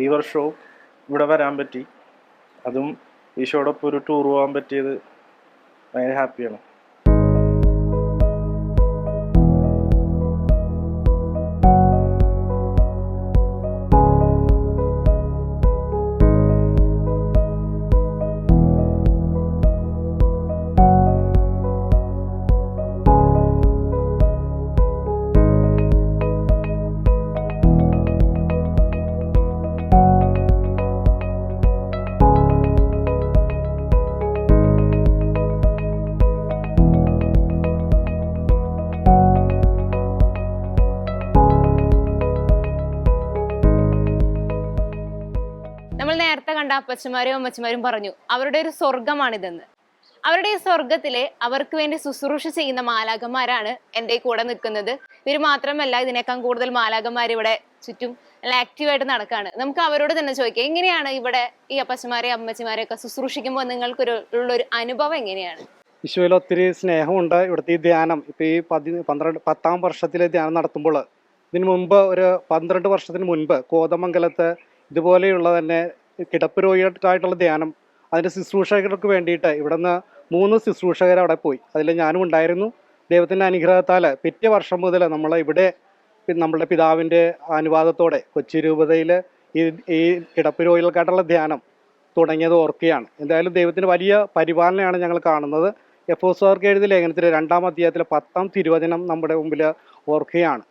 ഈ വർഷവും ഇവിടെ വരാൻ പറ്റി. അതും ഈശോടൊപ്പം ഒരു ടൂർ പോകാൻ പറ്റിയത് ഭയങ്കര ഹാപ്പിയാണ്. നമ്മൾ നേരത്തെ കണ്ട അപ്പച്ചമാരും അമ്മച്ചമാരും പറഞ്ഞു അവരുടെ ഒരു സ്വർഗമാണിതെന്ന്. അവരുടെ ഈ സ്വർഗത്തിലെ അവർക്ക് വേണ്ടി ശുശ്രൂഷ ചെയ്യുന്ന മാലാഖമാരാണ് എൻ്റെ കൂടെ നിൽക്കുന്നത്. ഇവർ മാത്രമല്ല, ഇതിനേക്കാൾ കൂടുതൽ മാലാഖമാർ ഇവിടെ ചുറ്റും നല്ല ആക്റ്റീവായിട്ട് നടക്കുകയാണ്. നമുക്ക് അവരോട് തന്നെ ചോദിക്കാം, എങ്ങനെയാണ് ഇവിടെ ഈ അപ്പച്ചമാരെയും അമ്മച്ചിമാരെയൊക്കെ ശുശ്രൂഷിക്കുമ്പോൾ നിങ്ങൾക്കൊരു അനുഭവം എങ്ങനെയാണ്? ഈശോയിൽ ഒത്തിരി സ്നേഹമുണ്ട്. ഇവിടുത്തെ ഈ ധ്യാനം ഇപ്പോൾ ഈ 10ാം വർഷത്തിലെ ധ്യാനം നടത്തുമ്പോൾ, ഇതിനു മുമ്പ് ഒരു 12 വർഷത്തിന് മുൻപ് കോതമംഗലത്ത് ഇതുപോലെയുള്ള തന്നെ കിടപ്പ് രോഗികൾക്കായിട്ടുള്ള ധ്യാനം, അതിൻ്റെ ശുശ്രൂഷകർക്ക് വേണ്ടിയിട്ട് ഇവിടെ നിന്ന് 3 ശുശ്രൂഷകർ അവിടെ പോയി. അതിൽ ഞാനും ഉണ്ടായിരുന്നു. ദൈവത്തിൻ്റെ അനുഗ്രഹത്താൽ പിറ്റേ വർഷം മുതൽ നമ്മൾ ഇവിടെ നമ്മളുടെ പിതാവിൻ്റെ അനുവാദത്തോടെ കൊച്ചി രൂപതയിൽ ഈ കിടപ്പ് രോഗികൾക്കായിട്ടുള്ള ധ്യാനം തുടങ്ങിയത് ഓർക്കുകയാണ്. എന്തായാലും ദൈവത്തിൻ്റെ വലിയ പരിപാലനയാണ് ഞങ്ങൾ കാണുന്നത്. എഫോസുകാർക്ക് എഴുതിയ ലേഖനത്തിലെ 2-ാം അധ്യായത്തിലെ 10-ാം തിരുവചനം നമ്മുടെ മുമ്പിൽ ഓർക്കുകയാണ്.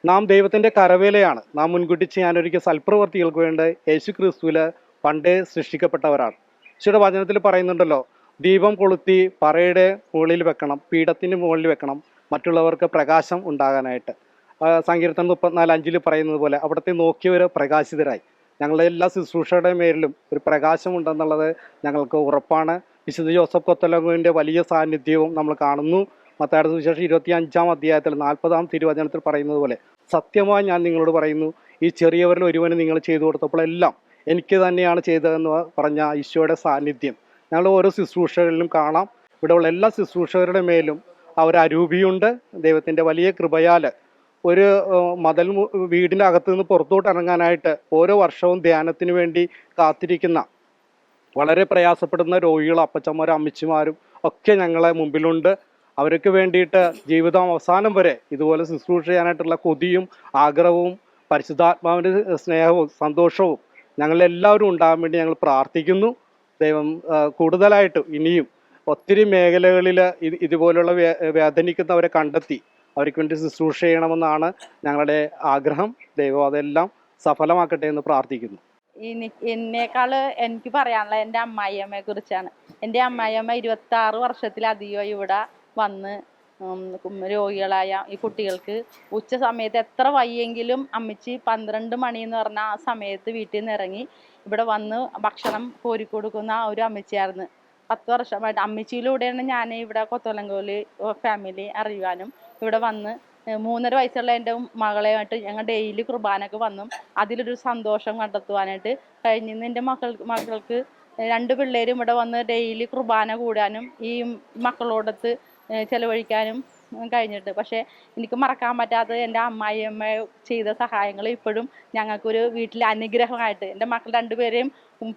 നാം ദൈവത്തിൻ്റെ കരവേലയാണ്. നാം മുൻകൂട്ടി ചെയ്യാനൊരുക്കിയ സൽപ്രവർത്തികൾക്ക് വേണ്ടി യേശു ക്രിസ്തുവിൽ പണ്ടേ സൃഷ്ടിക്കപ്പെട്ടവരാണ്. ഈശോയുടെ വചനത്തിൽ പറയുന്നുണ്ടല്ലോ, ദീപം കൊളുത്തി പറയുടെ മുകളിൽ വെക്കണം, പീഠത്തിന് മുകളിൽ വെക്കണം, മറ്റുള്ളവർക്ക് പ്രകാശം ഉണ്ടാകാനായിട്ട്. സങ്കീർത്തനം 34:5 പറയുന്നത് പോലെ അവിടുത്തെ നോക്കിയവർ പ്രകാശിതരായി. ഞങ്ങളുടെ എല്ലാ ശുശ്രൂഷയുടെ മേലിലും ഒരു പ്രകാശമുണ്ടെന്നുള്ളത് ഞങ്ങൾക്ക് ഉറപ്പാണ്. വിശുദ്ധ ജോസഫ് കൊത്തലങ്ങുവിൻ്റെ വലിയ സാന്നിധ്യവും നമ്മൾ കാണുന്നു. മത്തായിയുടെ സുവിശേഷം 25-ാം അധ്യായത്തിൽ 40-ാം തിരുവചനത്തിൽ പറയുന്നത് പോലെ, സത്യമായി ഞാൻ നിങ്ങളോട് പറയുന്നു, ഈ ചെറിയവരിൽ ഒരുവന് നിങ്ങൾ ചെയ്തു കൊടുത്തപ്പോഴെല്ലാം എനിക്ക് തന്നെയാണ് ചെയ്തതെന്ന് പറഞ്ഞ ഈശോയുടെ സാന്നിധ്യം ഞങ്ങൾ ഓരോ ശുശ്രൂഷകളിലും കാണാം. ഇവിടെയുള്ള എല്ലാ ശുശ്രൂഷകരുടെ മേലും അവരൂപിയുണ്ട്. ദൈവത്തിൻ്റെ വലിയ കൃപയാൽ ഒരു വീടിൻ്റെ അകത്ത് നിന്ന് പുറത്തോട്ട് ഇറങ്ങാനായിട്ട് ഓരോ വർഷവും ധ്യാനത്തിന് വേണ്ടി കാത്തിരിക്കുന്ന വളരെ പ്രയാസപ്പെടുന്ന രോഗികളും അപ്പച്ചന്മാരും അമ്മച്ചിമാരും ഒക്കെ ഞങ്ങളെ മുമ്പിലുണ്ട്. അവർക്ക് വേണ്ടിയിട്ട് ജീവിതം അവസാനം വരെ ഇതുപോലെ ശുശ്രൂഷ ചെയ്യാനായിട്ടുള്ള കൊതിയും ആഗ്രഹവും പരിശുദ്ധാത്മാവിൻ്റെ സ്നേഹവും സന്തോഷവും ഞങ്ങളെല്ലാവരും ഉണ്ടാകാൻ വേണ്ടി ഞങ്ങൾ പ്രാർത്ഥിക്കുന്നു. ദൈവം കൂടുതലായിട്ട് ഇനിയും ഒത്തിരി മേഖലകളിൽ ഇതുപോലുള്ള വേദനിക്കുന്നവരെ കണ്ടെത്തി അവർക്ക് വേണ്ടി ശുശ്രൂഷ ചെയ്യണമെന്നാണ് ഞങ്ങളുടെ ആഗ്രഹം. ദൈവം അതെല്ലാം സഫലമാക്കട്ടെ എന്ന് പ്രാർത്ഥിക്കുന്നു. എന്നേക്കാൾ എനിക്ക് പറയാനുള്ളത് എൻ്റെ അമ്മായിയമ്മയെ കുറിച്ചാണ്. എൻ്റെ അമ്മായിയമ്മ 26 വർഷത്തിലധികം ഇവിടെ വന്ന് രോഗികളായ ഈ കുട്ടികൾക്ക് ഉച്ച സമയത്ത് എത്ര വയ്യെങ്കിലും അമ്മച്ചി 12 മണി എന്ന് പറഞ്ഞ ആ സമയത്ത് വീട്ടിൽ നിന്ന് ഇറങ്ങി ഇവിടെ വന്ന് ഭക്ഷണം കോരിക്കൊടുക്കുന്ന ഒരു അമ്മച്ചിയായിരുന്നു. 10 വർഷമായിട്ട് അമ്മച്ചിയിലൂടെയാണ് ഞാൻ ഇവിടെ കൊത്തലങ്കോല് ഫാമിലി അറിയുവാനും ഇവിടെ വന്ന് 3.5 വയസ്സുള്ള എൻ്റെ മകളെയായിട്ട് ഞങ്ങൾ ഡെയിലി കുർബാനക്ക് വന്നും അതിലൊരു സന്തോഷം കണ്ടെത്തുവാനായിട്ട് കഴിഞ്ഞിന്ന് എൻ്റെ മക്കൾക്ക് 2 പിള്ളേരും ഇവിടെ വന്ന് ഡെയിലി കുർബാന കൂടാനും ഈ മക്കളോടൊത്ത് ചെലവഴിക്കാനും കഴിഞ്ഞിട്ട്. പക്ഷേ എനിക്ക് മറക്കാൻ പറ്റാത്തത് എൻ്റെ അമ്മായിയമ്മ ചെയ്ത സഹായങ്ങൾ ഇപ്പോഴും ഞങ്ങൾക്കൊരു വീട്ടിലെ അനുഗ്രഹമായിട്ട് എൻ്റെ മക്കൾ 2 പേരെയും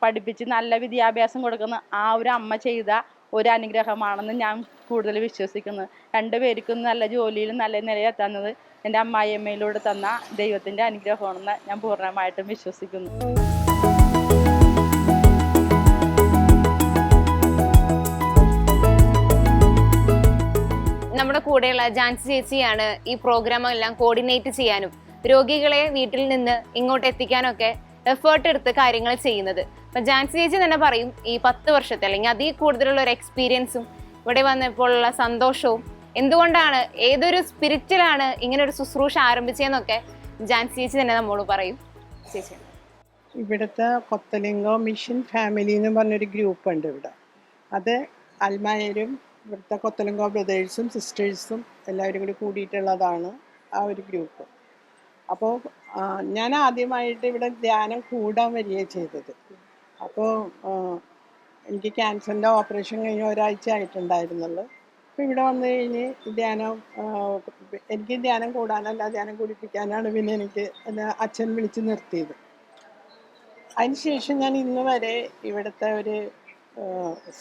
പഠിപ്പിച്ച് നല്ല വിദ്യാഭ്യാസം കൊടുക്കുന്ന ആ ഒരു അമ്മ ചെയ്ത ഒരു അനുഗ്രഹമാണെന്ന് ഞാൻ കൂടുതൽ വിശ്വസിക്കുന്നു. 2 പേർക്കും നല്ല ജോലിയിലും നല്ല നിലയെത്തുന്നത് എൻ്റെ അമ്മായിയമ്മയിലൂടെ തന്ന ദൈവത്തിൻ്റെ അനുഗ്രഹമാണെന്ന് ഞാൻ പൂർണ്ണമായിട്ടും വിശ്വസിക്കുന്നു. നമ്മുടെ കൂടെയുള്ള ജാൻസി ചേച്ചിയാണ് ഈ പ്രോഗ്രാം എല്ലാം കോർഡിനേറ്റ് ചെയ്യാനും രോഗികളെ വീട്ടിൽ നിന്ന് ഇങ്ങോട്ട് എത്തിക്കാനൊക്കെ എഫേർട്ട് എടുത്ത് കാര്യങ്ങൾ ചെയ്യുന്നത്. അപ്പൊ ജാൻസി ചേച്ചി തന്നെ പറയും ഈ 10 വർഷത്തെ അല്ലെങ്കിൽ അതിൽ കൂടുതലുള്ള ഒരു എക്സ്പീരിയൻസും ഇവിടെ വന്നപ്പോഴുള്ള സന്തോഷവും എന്തുകൊണ്ടാണ് ഏതൊരു സ്പിരിറ്റിലാണ് ഇങ്ങനെ ഒരു ശുശ്രൂഷ ആരംഭിച്ചതെന്നൊക്കെ ജാൻസി ചേച്ചി തന്നെ നമ്മോട് പറയും. ചേച്ചി, ഇവിടുത്തെ കൊത്തലിംഗോ മിഷൻ ഫാമിലി എന്ന് പറഞ്ഞൊരു ഗ്രൂപ്പ് ഉണ്ട് ഇവിടെ. അത് അൽമായരും ഇവിടുത്തെ കൊത്തലിംഗോ ബ്രദേഴ്സും സിസ്റ്റേഴ്സും എല്ലാവരും കൂടി കൂടിയിട്ടുള്ളതാണ് ആ ഒരു ഗ്രൂപ്പ്. അപ്പോൾ ഞാൻ ആദ്യമായിട്ട് ഇവിടെ ധ്യാനം കൂടാൻ വരികയാണ് ചെയ്തത്. അപ്പോൾ എനിക്ക് ക്യാൻസറിൻ്റെ ഓപ്പറേഷൻ കഴിഞ്ഞ് ഒരാഴ്ച ആയിട്ടുണ്ടായിരുന്നുള്ളൂ. അപ്പോൾ ഇവിടെ വന്നു കഴിഞ്ഞ് ധ്യാനം എനിക്ക് ധ്യാനം കൂടാനല്ല ധ്യാനം കൂടിപ്പിക്കാനാണ് പിന്നെ എനിക്ക് അച്ഛൻ വിളിച്ച് നിർത്തിയത്. അതിനുശേഷം ഞാൻ ഇന്ന് വരെ ഇവിടുത്തെ ഒരു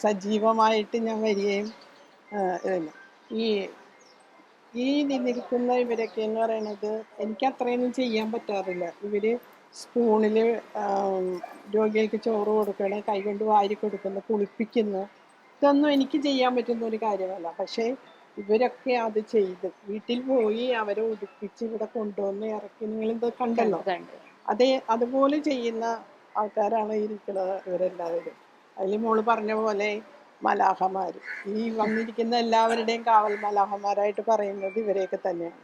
സജീവമായിട്ട് ഞാൻ വരികയും ഈ നിൽക്കുന്ന ഇവരൊക്കെ എന്ന് പറയുന്നത് എനിക്ക് അത്രയൊന്നും ചെയ്യാൻ പറ്റാറില്ല. ഇവർ സ്പൂണിൽ രോഗികൾക്ക് ചോറ് കൊടുക്കണം, കൈകൊണ്ട് വാരി കൊടുക്കുന്നു, കുളിപ്പിക്കുന്നു. ഇതൊന്നും എനിക്ക് ചെയ്യാൻ പറ്റുന്ന ഒരു കാര്യമല്ല. പക്ഷേ ഇവരൊക്കെ അത് ചെയ്ത് വീട്ടിൽ പോയി അവരെ ഉടുപ്പിച്ച് ഇവിടെ കൊണ്ടുവന്ന് ഇറക്കി. നിങ്ങളിത് കണ്ടല്ലോ, അതുപോലെ ചെയ്യുന്ന ആൾക്കാരാണ് ഇരിക്കുന്നത് ഇവരെല്ലാവരും. അതിൽ മോള് പറഞ്ഞ പോലെ മലാഹമാർ, ഈ വന്നിരിക്കുന്ന എല്ലാവരുടെയും കാവൽ മലാഹമാരായിട്ട് പറയുന്നത് ഇവരെയൊക്കെ തന്നെയാണ്.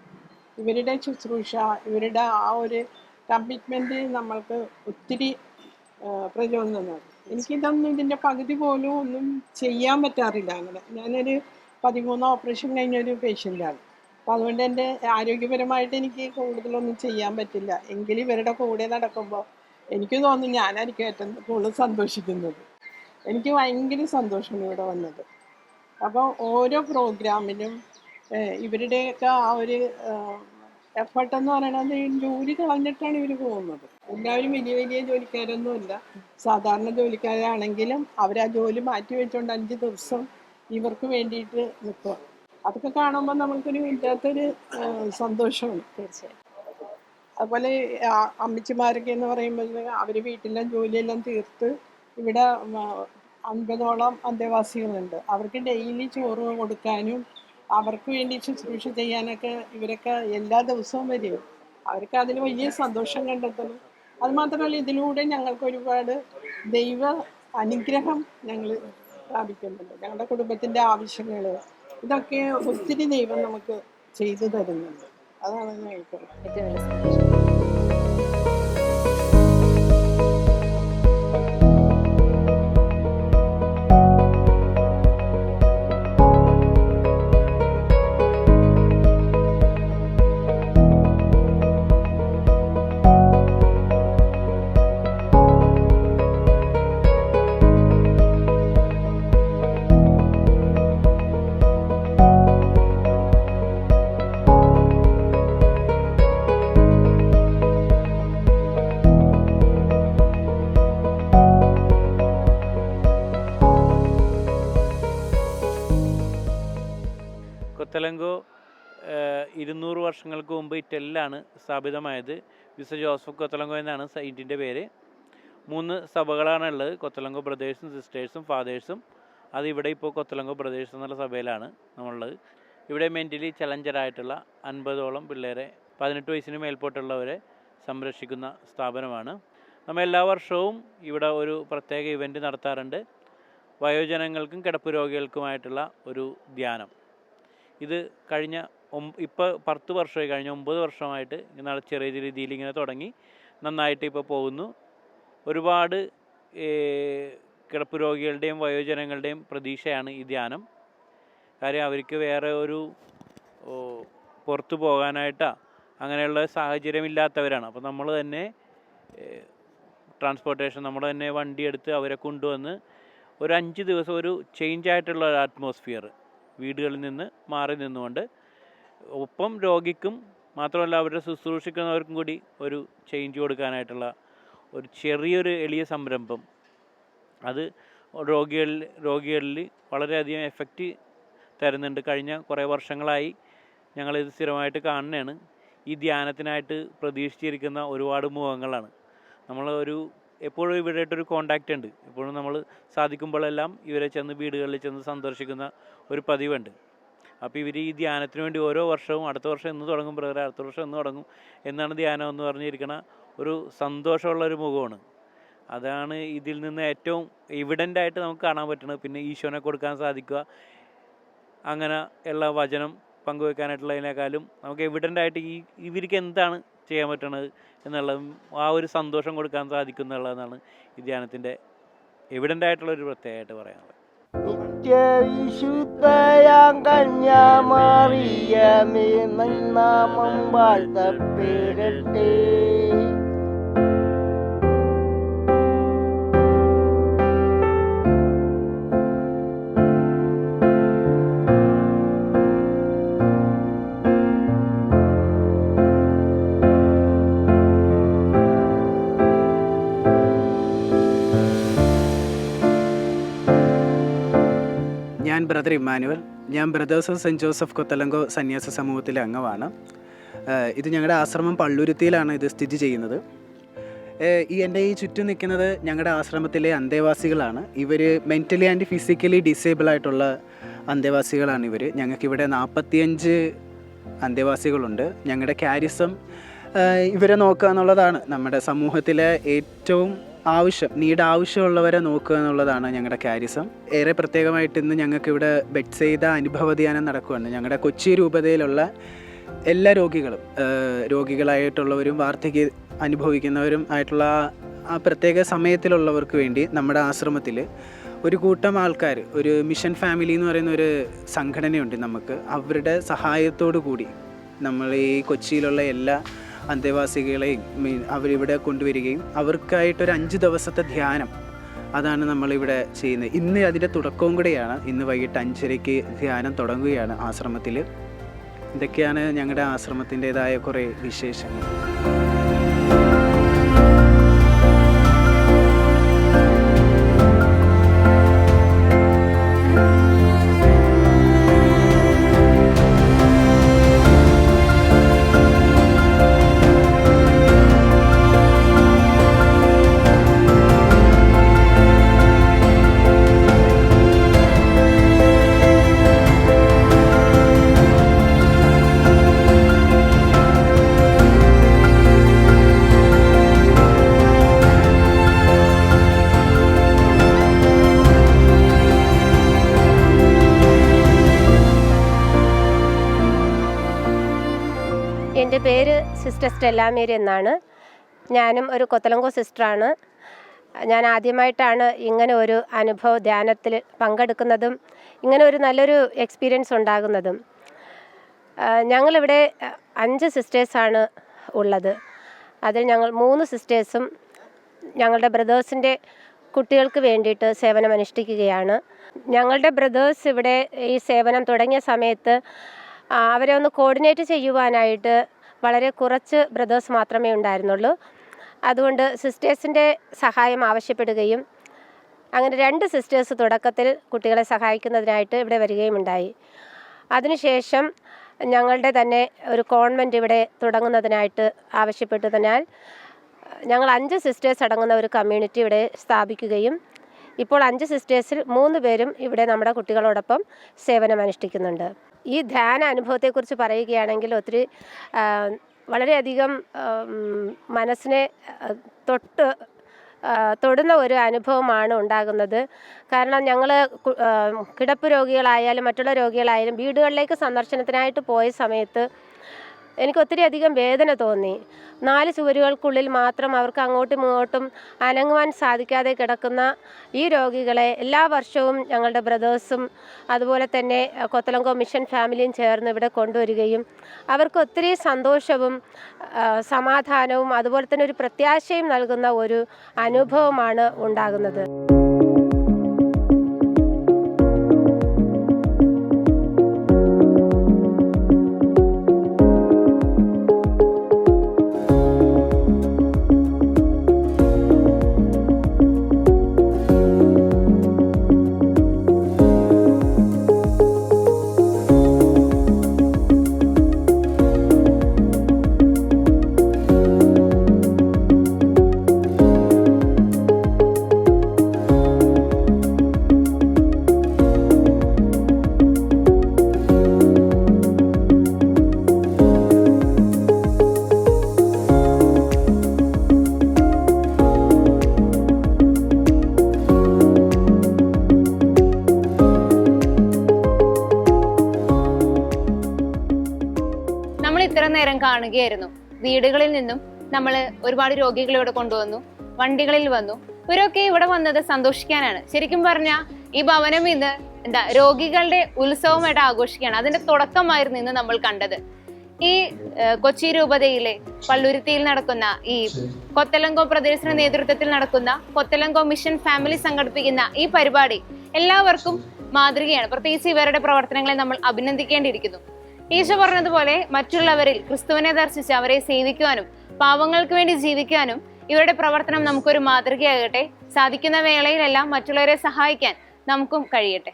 ഇവരുടെ ശുശ്രൂഷ, ഇവരുടെ ആ ഒരു കമ്മിറ്റ്മെൻറ്റ് നമ്മൾക്ക് ഒത്തിരി പ്രചോദനമാണ്. എനിക്കിതൊന്നും ഇതിൻ്റെ പകുതി പോലും ഒന്നും ചെയ്യാൻ പറ്റാറില്ല. അങ്ങനെ ഞാനൊരു 13 ഓപ്പറേഷൻ കഴിഞ്ഞൊരു പേഷ്യൻ്റാണ്. അപ്പോൾ അതുകൊണ്ട് എൻ്റെ ആരോഗ്യപരമായിട്ട് എനിക്ക് കൂടുതലൊന്നും ചെയ്യാൻ പറ്റില്ല. എങ്കിലും ഇവരുടെ കൂടെ നടക്കുമ്പോൾ എനിക്ക് തോന്നുന്നു ഞാനായിരിക്കും ഏറ്റവും കൂടുതൽ സന്തോഷിക്കുന്നത്. എനിക്ക് ഭയങ്കര സന്തോഷമാണ് ഇവിടെ വന്നത്. അപ്പോൾ ഓരോ പ്രോഗ്രാമിനും ഇവരുടെയൊക്കെ ആ ഒരു എഫർട്ടെന്ന് പറയുന്നത് ജോലി കളഞ്ഞിട്ടാണ് ഇവർ പോകുന്നത്. എല്ലാവരും വലിയ വലിയ ജോലിക്കാരൊന്നുമില്ല, സാധാരണ ജോലിക്കാരാണെങ്കിലും അവർ ആ ജോലി മാറ്റി വെച്ചുകൊണ്ട് 5 ദിവസം ഇവർക്ക് വേണ്ടിയിട്ട് നിൽക്കുക. അതൊക്കെ കാണുമ്പോൾ നമുക്കൊരു ഇല്ലാത്തൊരു സന്തോഷമാണ്. തീർച്ചയായും. അതുപോലെ അമ്മച്ചിമാരൊക്കെ എന്ന് പറയുമ്പോൾ അവർ വീട്ടിലെ ജോലിയെല്ലാം തീർത്ത് ഇവിടെ 50ഓളം അന്തേവാസികളുണ്ട്. അവർക്ക് ഡെയിലി ചോറ് കൊടുക്കാനും അവർക്ക് വേണ്ടി ശുശ്രൂഷ ചെയ്യാനൊക്കെ ഇവരൊക്കെ എല്ലാ ദിവസവും വരും. അവർക്ക് അതിൽ വലിയ സന്തോഷം കണ്ടെത്തുന്നു. അതുമാത്രമല്ല, ഇതിലൂടെ ഞങ്ങൾക്ക് ഒരുപാട് ദൈവ അനുഗ്രഹം ഞങ്ങൾ പ്രാപിക്കുന്നുണ്ട്. ഞങ്ങളുടെ കുടുംബത്തിൻ്റെ ആവശ്യങ്ങൾ ഇതൊക്കെ ഒത്തിരി ദൈവം നമുക്ക് ചെയ്തു തരുന്നുണ്ട്. അതാണ് ഞങ്ങൾക്ക് ഏറ്റവും വലിയ സന്തോഷം. കൊത്തലങ്കോ 200 വർഷങ്ങൾക്ക് മുമ്പ് ഇറ്റലിയിലാണ് സ്ഥാപിതമായത്. വിശുദ്ധ ജോസഫ് കൊത്തലങ്കോ എന്നാണ് സൈറ്റിൻ്റെ പേര്. 3 സഭകളാണുള്ളത്, കൊത്തലങ്കോ ബ്രദേഴ്സും സിസ്റ്റേഴ്സും ഫാദേഴ്സും. അത് ഇവിടെ ഇപ്പോൾ കൊത്തലങ്കോ ബ്രദേഴ്സ് എന്നുള്ള സഭയിലാണ് നമ്മളുള്ളത്. ഇവിടെ മെൻ്റലി ചലഞ്ചറായിട്ടുള്ള 50ഓളം പിള്ളേരെ 18 വയസ്സിന് മേൽപോട്ടുള്ളവരെ സംരക്ഷിക്കുന്ന സ്ഥാപനമാണ്. നമ്മൾ എല്ലാ വർഷവും ഇവിടെ ഒരു പ്രത്യേക ഇവൻ്റ് നടത്താറുണ്ട്. വയോജനങ്ങൾക്കും കിടപ്പ് രോഗികൾക്കുമായിട്ടുള്ള ഒരു ധ്യാനം. ഇത് കഴിഞ്ഞ ഇപ്പോൾ 10 വർഷമായി, കഴിഞ്ഞ 9 വർഷമായിട്ട് ഇങ്ങനെ ചെറിയ രീതിയിൽ ഇങ്ങനെ തുടങ്ങി നന്നായിട്ട് ഇപ്പോൾ പോകുന്നു. ഒരുപാട് കിടപ്പ് രോഗികളുടെയും വയോജനങ്ങളുടെയും പ്രതീക്ഷയാണ് ഈ ധ്യാനം. കാര്യം അവർക്ക് വേറെ ഒരു പുറത്തു പോകാനായിട്ടാ അങ്ങനെയുള്ള സാഹചര്യമില്ലാത്തവരാണ്. അപ്പോൾ നമ്മൾ തന്നെ ട്രാൻസ്പോർട്ടേഷൻ, നമ്മൾ തന്നെ വണ്ടിയെടുത്ത് അവരെ കൊണ്ടുവന്ന് ഒരു 5 ദിവസം ഒരു ചേഞ്ച് ആയിട്ടുള്ള ഒരു അറ്റ്മോസ്ഫിയർ വീടുകളിൽ നിന്ന് മാറി നിന്നുകൊണ്ട്, ഒപ്പം രോഗിക്കും മാത്രമല്ല അവരുടെ ശുശ്രൂഷിക്കുന്നവർക്കും കൂടി ഒരു ചേഞ്ച് കൊടുക്കാനായിട്ടുള്ള ഒരു ചെറിയൊരു എളിയ സംരംഭം. അത് രോഗികളിൽ വളരെയധികം എഫക്റ്റ് തരുന്നുണ്ട്. കഴിഞ്ഞ കുറേ വർഷങ്ങളായി ഞങ്ങളിത് സ്ഥിരമായിട്ട് കാണുന്നതാണ്. ഈ ധ്യാനത്തിനായിട്ട് പ്രതീക്ഷിച്ചിരിക്കുന്ന ഒരുപാട് മുഖങ്ങളാണ്. നമ്മൾ എപ്പോഴും ഇവരായിട്ടൊരു കോണ്ടാക്റ്റ് ഉണ്ട്. എപ്പോഴും നമ്മൾ സാധിക്കുമ്പോഴെല്ലാം ഇവരെ ചെന്ന് വീടുകളിൽ ചെന്ന് സന്ദർശിക്കുന്ന ഒരു പതിവുണ്ട്. അപ്പോൾ ഇവർ ഈ ധ്യാനത്തിന് വേണ്ടി ഓരോ വർഷവും അടുത്ത വർഷം എന്ന് തുടങ്ങും ബ്രദറെ, അടുത്ത വർഷം എന്ന് തുടങ്ങും എന്നാണ് ധ്യാനം എന്ന് പറഞ്ഞിരിക്കണ ഒരു സന്തോഷമുള്ളൊരു മുഖമാണ്. അതാണ് ഇതിൽ നിന്ന് ഏറ്റവും എവിഡൻ്റായിട്ട് നമുക്ക് കാണാൻ പറ്റുന്നത്. പിന്നെ ഈശോനെ കൊടുക്കാൻ സാധിക്കുക, അങ്ങനെ എല്ലാ വചനം പങ്കുവെക്കാനായിട്ടുള്ളതിനേക്കാളും നമുക്ക് എവിഡൻ്റായിട്ട് ഇവർക്ക് എന്താണ് ചെയ്യാൻ പറ്റണത് എന്നുള്ളതും ആ ഒരു സന്തോഷം കൊടുക്കാൻ സാധിക്കും എന്നുള്ളതാണ് ഈ ധ്യാനത്തിൻ്റെ എവിഡൻ്റായിട്ടുള്ളൊരു പ്രത്യേകമായിട്ട് പറയാനുള്ളത്. നിത്യവിശുദ്ധയാം കന്യാമറിയമേ നിൻ നാമം വാഴ്ത്തപ്പെടട്ടെ. ഞാൻ ബ്രദർ ഇമ്മാനുവൽ. ഞാൻ brothers of saint Joseph Cottolengo സന്യാസ സമൂഹത്തിലെ അംഗമാണ്. ഇത് ഞങ്ങളുടെ ആശ്രമം പള്ളുരുത്തിയിലാണ് ഇത് സ്ഥിതി ചെയ്യുന്നത്. എൻ്റെ ഈ ചുറ്റും നിൽക്കുന്നത് ഞങ്ങളുടെ ആശ്രമത്തിലെ അന്തേവാസികളാണ്. ഇവർ മെൻ്റലി ആൻഡ് ഫിസിക്കലി ഡിസേബിൾ ആയിട്ടുള്ള അന്തേവാസികളാണ് ഇവർ. ഞങ്ങൾക്കിവിടെ 45 അന്തേവാസികളുണ്ട്. ഞങ്ങളുടെ ക്യാരിസം ഇവരെ നോക്കുക എന്നുള്ളതാണ്. നമ്മുടെ സമൂഹത്തിലെ ഏറ്റവും ആവശ്യമുള്ളവരെ നോക്കുക എന്നുള്ളതാണ് ഞങ്ങളുടെ ക്യാരിസം. ഏറെ പ്രത്യേകമായിട്ട് ഇന്ന് ഞങ്ങൾക്കിവിടെ ബെഡ്സൈദ അനുഭവ ധ്യാനം നടക്കുകയാണ്. ഞങ്ങളുടെ കൊച്ചി രൂപതയിലുള്ള എല്ലാ രോഗികളായിട്ടുള്ളവരും വാർദ്ധക്യം അനുഭവിക്കുന്നവരും ആയിട്ടുള്ള ആ പ്രത്യേക സമയത്തിലുള്ളവർക്ക് വേണ്ടി നമ്മുടെ ആശ്രമത്തിൽ ഒരു കൂട്ടം ആൾക്കാർ, ഒരു മിഷൻ ഫാമിലി എന്ന് പറയുന്ന ഒരു സംഘടനയുണ്ട് നമുക്ക്. അവരുടെ സഹായത്തോടു കൂടി നമ്മൾ ഈ കൊച്ചിയിലുള്ള എല്ലാ അന്തേവാസികളെയും അവരിവിടെ കൊണ്ടുവരികയും അവർക്കായിട്ടൊരു 5 ദിവസത്തെ ധ്യാനം, അതാണ് നമ്മളിവിടെ ചെയ്യുന്നത്. ഇന്ന് അതിൻ്റെ തുടക്കവും കൂടെയാണ്. ഇന്ന് വൈകിട്ട് 5:30 ധ്യാനം തുടങ്ങുകയാണ് ആശ്രമത്തിൽ. ഇതൊക്കെയാണ് ഞങ്ങളുടെ ആശ്രമത്തിൻ്റെതായ കുറേ വിശേഷങ്ങൾ. എൻ്റെ പേര് സിസ്റ്റർ സ്റ്റെല്ല മേരി എന്നാണ്. ഞാനും ഒരു കൊത്തലങ്കോ സിസ്റ്ററാണ്. ഞാൻ ആദ്യമായിട്ടാണ് ഇങ്ങനെ ഒരു അനുഭവ ധ്യാനത്തിൽ പങ്കെടുക്കുന്നതും ഇങ്ങനെ ഒരു നല്ലൊരു എക്സ്പീരിയൻസ് ഉണ്ടാകുന്നതും. ഞങ്ങളിവിടെ 5 സിസ്റ്റേഴ്സാണ് ഉള്ളത്. അതിൽ ഞങ്ങൾ 3 സിസ്റ്റേഴ്സും ഞങ്ങളുടെ ബ്രദേഴ്സിൻ്റെ കുട്ടികൾക്ക് വേണ്ടിയിട്ട് സേവനം അനുഷ്ഠിക്കുകയാണ്. ഞങ്ങളുടെ ബ്രദേഴ്സ് ഇവിടെ ഈ സേവനം തുടങ്ങിയ സമയത്ത് അവരെ ഒന്ന് കോർഡിനേറ്റ് ചെയ്യുവാനായിട്ട് വളരെ കുറച്ച് ബ്രദേഴ്സ് മാത്രമേ ഉണ്ടായിരുന്നുള്ളൂ. അതുകൊണ്ട് സിസ്റ്റേഴ്സിൻ്റെ സഹായം ആവശ്യപ്പെടുകയും അങ്ങനെ 2 സിസ്റ്റേഴ്സ് തുടക്കത്തിൽ കുട്ടികളെ സഹായിക്കുന്നതിനായിട്ട് ഇവിടെ വരികയും ഉണ്ടായി. അതിനുശേഷം ഞങ്ങളുടെ തന്നെ ഒരു കോൺവെൻറ്റ് ഇവിടെ തുടങ്ങുന്നതിനായിട്ട് ആവശ്യപ്പെട്ടതിനാൽ ഞങ്ങൾ 5 സിസ്റ്റേഴ്സ് അടങ്ങുന്ന ഒരു കമ്മ്യൂണിറ്റി ഇവിടെ സ്ഥാപിക്കുകയും ഇപ്പോൾ 5 സിസ്റ്റേഴ്സിൽ 3 പേരും ഇവിടെ നമ്മുടെ കുട്ടികളോടൊപ്പം സേവനം അനുഷ്ഠിക്കുന്നുണ്ട്. ഈ ധ്യാന അനുഭവത്തെക്കുറിച്ച് പറയുകയാണെങ്കിൽ ഒത്തിരി വളരെയധികം മനസ്സിനെ തൊട്ട് തൊടുന്ന ഒരു അനുഭവമാണ് ഉണ്ടാകുന്നത്. കാരണം ഞങ്ങൾ കിടപ്പ് രോഗികളായാലും മറ്റുള്ള രോഗികളായാലും വീടുകളിലേക്ക് സന്ദർശനത്തിനായിട്ട് പോയ സമയത്ത് എനിക്ക് ഒത്തിരി അധികം വേദന തോന്നി. 4 ചുവരുകൾക്കുള്ളിൽ മാത്രം അവർക്ക് അങ്ങോട്ടും ഇങ്ങോട്ടും അനങ്ങുവാൻ സാധിക്കാതെ കിടക്കുന്ന ഈ രോഗികളെ എല്ലാ വർഷവും ഞങ്ങളുടെ ബ്രദേഴ്സും അതുപോലെ തന്നെ കൊത്തലങ്കോ മിഷൻ ഫാമിലിയും ചേർന്ന് ഇവിടെ കൊണ്ടുവരികയും അവർക്ക് ഒത്തിരി സന്തോഷവും സമാധാനവും അതുപോലെ തന്നെ ഒരു പ്രത്യാശയും നൽകുന്ന ഒരു അനുഭവമാണ് ഉണ്ടാകുന്നത്. ഇത്ര നേരം കാണുകയായിരുന്നു. വീടുകളിൽ നിന്നും നമ്മൾ ഒരുപാട് രോഗികളെ ഇവിടെ കൊണ്ടുവന്നു, വണ്ടികളിൽ വന്നു. ഇവരൊക്കെ ഇവിടെ വന്നത് സന്തോഷിക്കാനാണ്. ശരിക്കും പറഞ്ഞാൽ ഈ ഭവനം ഇന്ന് രോഗികളുടെ ഉത്സവമായിട്ട് ആഘോഷിക്കുകയാണ്. അതിന്റെ തുടക്കമായിരുന്നു ഇന്ന് നമ്മൾ കണ്ടത്. ഈ കൊച്ചി രൂപതയിലെ പള്ളുരുത്തിയിൽ നടക്കുന്ന ഈ കൊത്തലങ്കോ പ്രദേശത്തിന്റെ നേതൃത്വത്തിൽ നടക്കുന്ന കൊത്തലങ്കോ മിഷൻ ഫാമിലി സംഘടിപ്പിക്കുന്ന ഈ പരിപാടി എല്ലാവർക്കും മാതൃകയാണ്. പ്രത്യേകിച്ച് ഇവരുടെ പ്രവർത്തനങ്ങളെ നമ്മൾ അഭിനന്ദിക്കേണ്ടിയിരിക്കുന്നു. ഈശോ പറഞ്ഞതുപോലെ മറ്റുള്ളവരിൽ ക്രിസ്തുവിനെ ദർശിച്ച് അവരെ സേവിക്കുവാനും പാവങ്ങൾക്ക് വേണ്ടി ജീവിക്കാനും ഇവരുടെ പ്രവർത്തനം നമുക്കൊരു മാതൃകയാകട്ടെ. സാധിക്കുന്ന വേളയിലെല്ലാം മറ്റുള്ളവരെ സഹായിക്കാൻ നമുക്കും കഴിയട്ടെ.